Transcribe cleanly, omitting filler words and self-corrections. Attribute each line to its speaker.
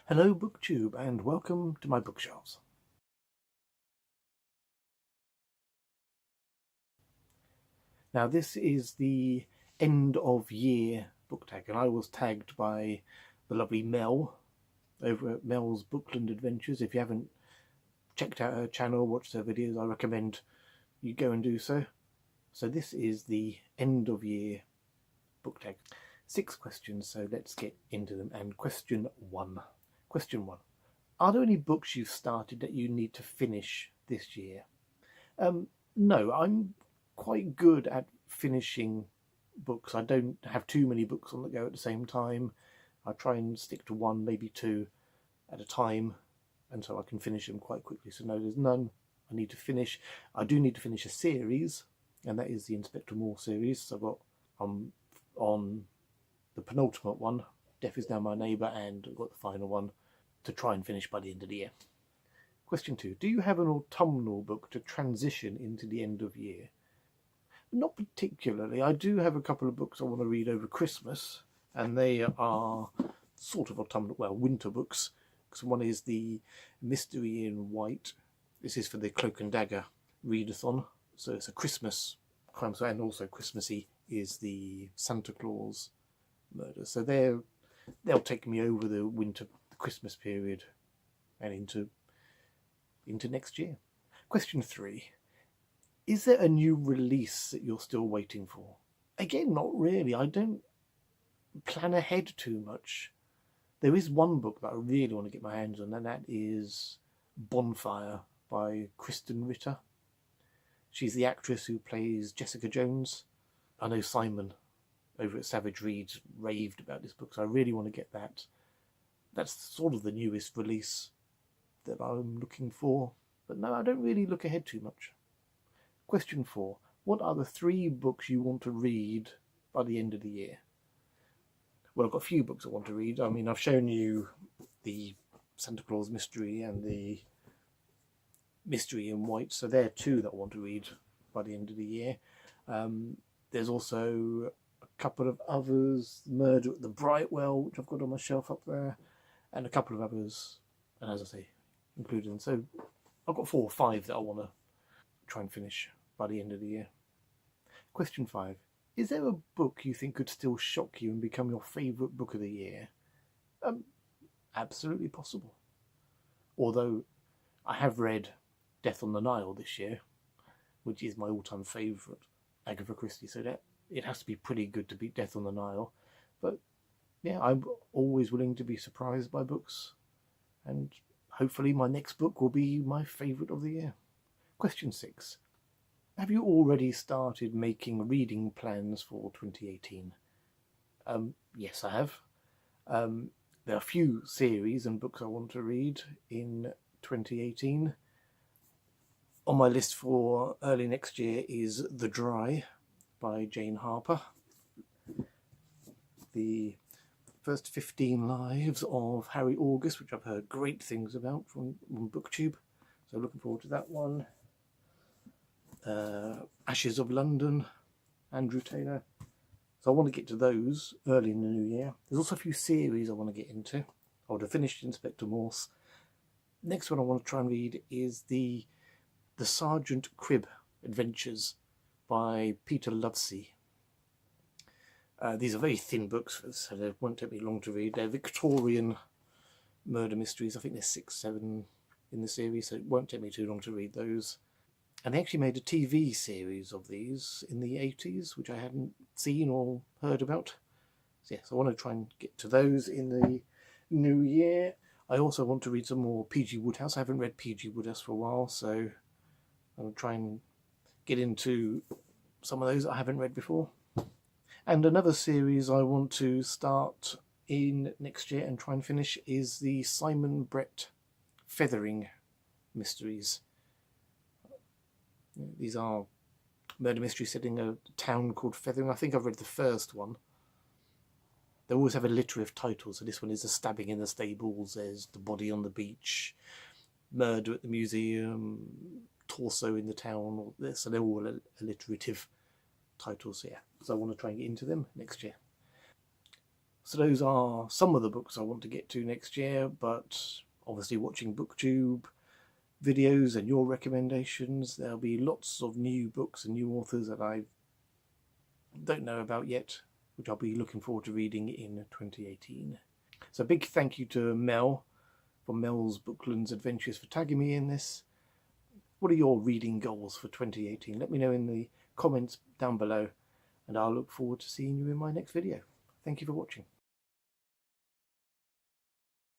Speaker 1: Hello Booktube and welcome to my bookshelves. Now this is the end of year book tag and I was tagged by the lovely Mel over at Mel's Bookland Adventures. If you haven't checked out her channel, watched her videos, I recommend you go and do so. So this is the end of year book tag. 6 questions, so let's get into them. And question 1. Are there any books you've started that you need to finish this year? No, I'm quite good at finishing books. I don't have too many books on the go at the same time. I try and stick to 1, maybe 2 at a time, and so I can finish them quite quickly. So no, there's none I need to finish. I do need to finish a series, and that is the Inspector Morse series. So I'm on the penultimate one, Death Is Now My Neighbour, and I've got the final one to try and finish by the end of the year. Question 2. Do you have an autumnal book to transition into the end of year? Not particularly. I do have a couple of books I want to read over Christmas, and they are sort of autumnal, well, winter books. So one is the Mystery in White. This is for the Cloak and Dagger readathon. So it's a Christmas crime, and also Christmassy is the Santa Claus murder. So they'll take me over the winter, the Christmas period, and into next year. Question 3. Is there a new release that you're still waiting for? Again, not really. I don't plan ahead too much. There is one book that I really want to get my hands on, and that is Bonfire by Kristen Ritter. She's the actress who plays Jessica Jones. I know Simon over at Savage Reads raved about this book, so I really want to get that. That's sort of the newest release that I'm looking for. But no, I don't really look ahead too much. Question 4. What are the 3 books you want to read by the end of the year? Well, I've got a few books I want to read. I mean, I've shown you the Santa Claus Mystery and the Mystery in White, so they're 2 that I want to read by the end of the year. There's also a couple of others, Murder at the Brightwell, which I've got on my shelf up there, and a couple of others, and as I say, included them. So I've got 4 or 5 that I want to try and finish by the end of the year. Question 5. Is there a book you think could still shock you and become your favourite book of the year? Absolutely possible. Although I have read Death on the Nile this year, which is my all-time favourite Agatha Christie, so that it has to be pretty good to beat Death on the Nile. But yeah, I'm always willing to be surprised by books, and hopefully my next book will be my favourite of the year. Question 6. Have you already started making reading plans for 2018? Yes, I have. There are a few series and books I want to read in 2018. On my list for early next year is The Dry by Jane Harper. The first 15 lives of Harry August, which I've heard great things about from Booktube. So looking forward to that one. Ashes of London, Andrew Taylor. So I want to get to those early in the new year. There's also a few series I want to get into. I would have finished Inspector Morse. Next one I want to try and read is the Sergeant Cribb Adventures by Peter Lovesey. These are very thin books, so they won't take me long to read. They're Victorian murder mysteries. I think there's 6, 7 in the series, so it won't take me too long to read those. And they actually made a TV series of these in the 80s, which I hadn't seen or heard about. So yes, I want to try and get to those in the new year. I also want to read some more P.G. Wodehouse. I haven't read P.G. Wodehouse for a while, so I'll try and get into some of those I haven't read before. And another series I want to start in next year and try and finish is the Simon Brett Feathering mysteries. These are murder mysteries set in a town called Feathering. I think I've read the first one. They always have alliterative titles, so this one is A Stabbing in the Stables, there's The Body on the Beach, Murder at the Museum, Torso in the Town, so they're all alliterative titles, so yeah. So I want to try and get into them next year. So those are some of the books I want to get to next year, but obviously watching Booktube videos and your recommendations, there'll be lots of new books and new authors that I don't know about yet, which I'll be looking forward to reading in 2018. So a big thank you to Mel from Mel's Bookland's Adventures for tagging me in this. What are your reading goals for 2018? Let me know in the comments down below, and I'll look forward to seeing you in my next video. Thank you for watching.